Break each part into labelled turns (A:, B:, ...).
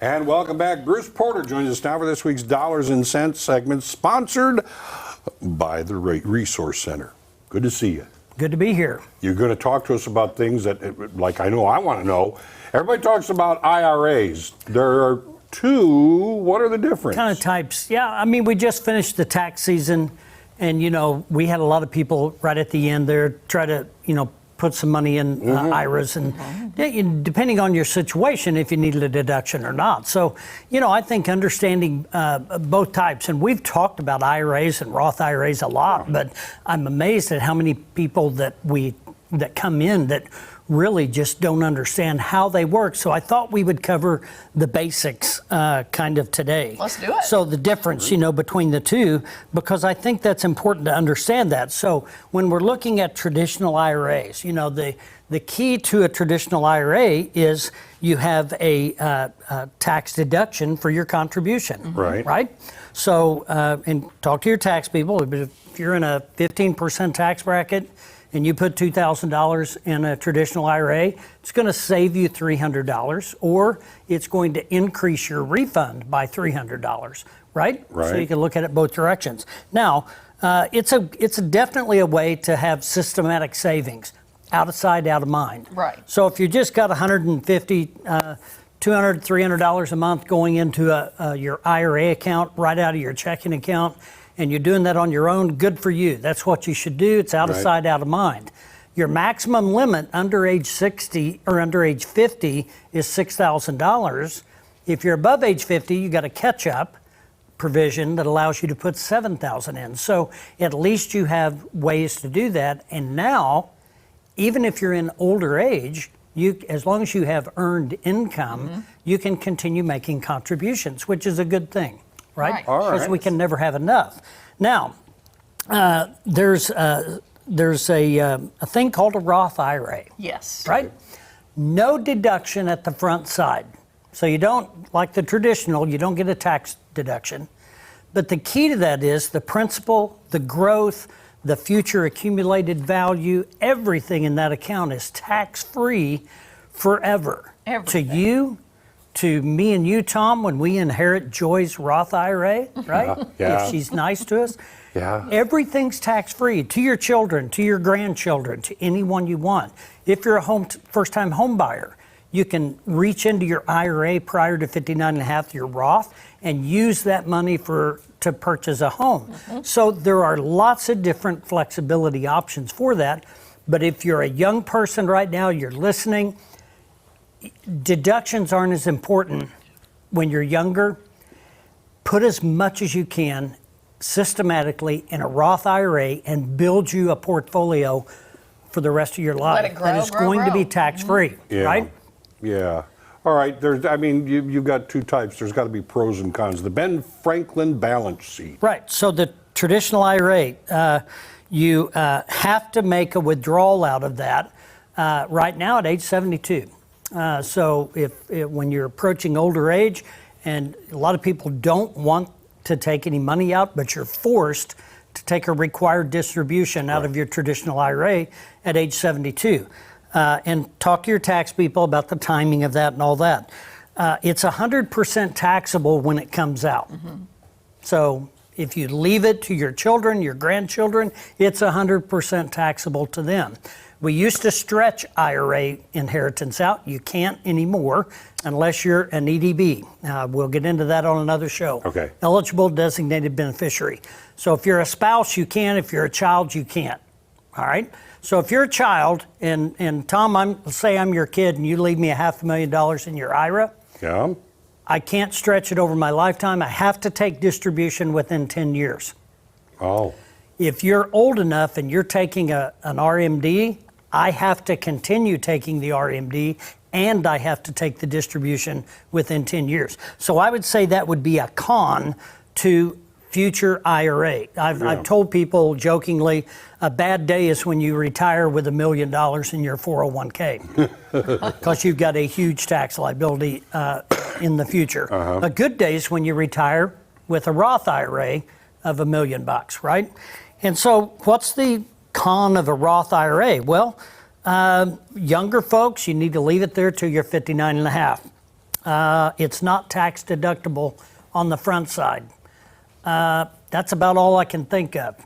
A: And welcome back. Bruce Porter joins us now for this week's Dollars and Cents segment, sponsored by the Resource Center. Good to see you.
B: Good to be here.
A: You're going to talk to us about things that, like I know I want to know. Everybody talks about IRAs. There are two. What are the difference?
B: Kind of types. Yeah, I mean, we just finished the tax season, and, you know, we had a lot of people right at the end there try to, you know, put some money in IRAs, and depending on your situation, if you needed a deduction or not. So, you know, I think understanding both types, and we've talked about IRAs and Roth IRAs a lot, but I'm amazed at how many people that come in that really just don't understand how they work. So I thought we would cover the basics kind of today.
C: Let's do it.
B: So the difference, you know, between the two, because I think that's important to understand that. So when we're looking at traditional IRAs, you know, the key to a traditional IRA is you have a tax deduction for your contribution.
A: Right.
B: Right? So, and talk to your tax people. If you're in a 15% tax bracket, and you put $2,000 in a traditional IRA, it's going to save you $300, or it's going to increase your refund by $300, right?
A: Right.
B: So you can look at it both directions. Now, it's definitely a way to have systematic savings, out of sight, out of mind.
C: Right.
B: So if you just got $150, $200, $300 a month going into your IRA account right out of your checking account, and you're doing that on your own, good for you. That's what you should do. It's out of sight, out of mind. Your maximum limit under age 60 or under age 50 is $6,000. If you're above age 50, you got a catch-up provision that allows you to put $7,000 in. So at least you have ways to do that. And now, even if you're in older age, as long as you have earned income, you can continue making contributions, which is a good thing. Right?
A: All right.
B: Because we can never have enough. Now, there's a thing called a Roth IRA.
C: Yes.
B: Right? No deduction at the front side. So you don't, like the traditional, you don't get a tax deduction. But the key to that is the principal, the growth, the future accumulated value, everything in that account is tax-free forever.
C: Everything.
B: To you, to me and you, Tom, when we inherit Joy's Roth IRA, right?
A: Yeah.
B: If she's nice to us,
A: Yeah.
B: everything's tax-free to your children, to your grandchildren, to anyone you want. If you're a first-time home buyer, you can reach into your IRA prior to 59 and a half, your Roth, and use that money to purchase a home. So there are lots of different flexibility options for that. But if you're a young person right now, you're listening, deductions aren't as important when you're younger. Put as much as you can systematically in a Roth IRA and build you a portfolio for the rest of your life.
C: Let it grow,
B: that is going to be tax-free, right?
A: Yeah. All right. You've got two types. There's got to be pros and cons. The Ben Franklin balance sheet.
B: Right. So the traditional IRA, you have to make a withdrawal out of that right now at age 72. So when you're approaching older age, and a lot of people don't want to take any money out, but you're forced to take a required distribution out of your traditional IRA at age 72. And talk to your tax people about the timing of that and all that. It's 100% taxable when it comes out. So if you leave it to your children, your grandchildren, it's 100% taxable to them. We used to stretch IRA inheritance out. You can't anymore unless you're an EDB. We'll get into that on another show.
A: Okay.
B: Eligible designated beneficiary. So if you're a spouse, you can. If you're a child, you can't. All right? So if you're a child, and Tom, let's say I'm your kid and you leave me $500,000 in your IRA,
A: Yeah.
B: I can't stretch it over my lifetime. I have to take distribution within 10 years.
A: Oh.
B: If you're old enough and you're taking an RMD, I have to continue taking the RMD and I have to take the distribution within 10 years. So I would say that would be a con to future IRA. I've told people jokingly, a bad day is when you retire with $1 million in your 401k because you've got a huge tax liability in the future. A good day is when you retire with a Roth IRA of $1 million, right? And so what's the con of a Roth IRA? Well, younger folks, you need to leave it there till you're 59 and a half. It's not tax deductible on the front side. That's about all I can think of.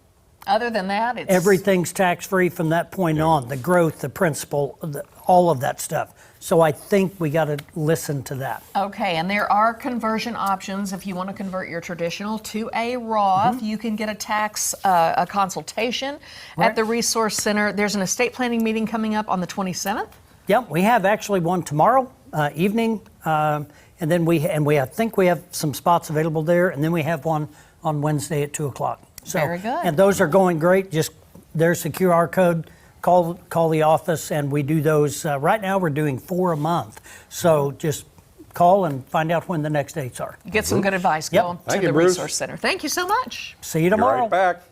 C: Other than that, it's
B: Everything's tax-free from that point on, the growth, the principal, all of that stuff. So I think we got to listen to that.
C: Okay, and there are conversion options. If you want to convert your traditional to a Roth, you can get a consultation at the Resource Center. There's an estate planning meeting coming up on the 27th.
B: Yep, we have actually one tomorrow evening, and then I think we have some spots available there, and then we have one on Wednesday at 2 o'clock. So,
C: Very good.
B: And those are going great. Just there's a QR code. Call the office, and we do those. Right now, we're doing 4 a month. So just call and find out when the next dates are.
C: You get some good advice.
B: Yep.
C: Go
A: Thank
C: to
A: you,
C: the
A: Bruce.
C: Resource Center. Thank you so much.
B: See you
A: Be
B: tomorrow.
A: right back.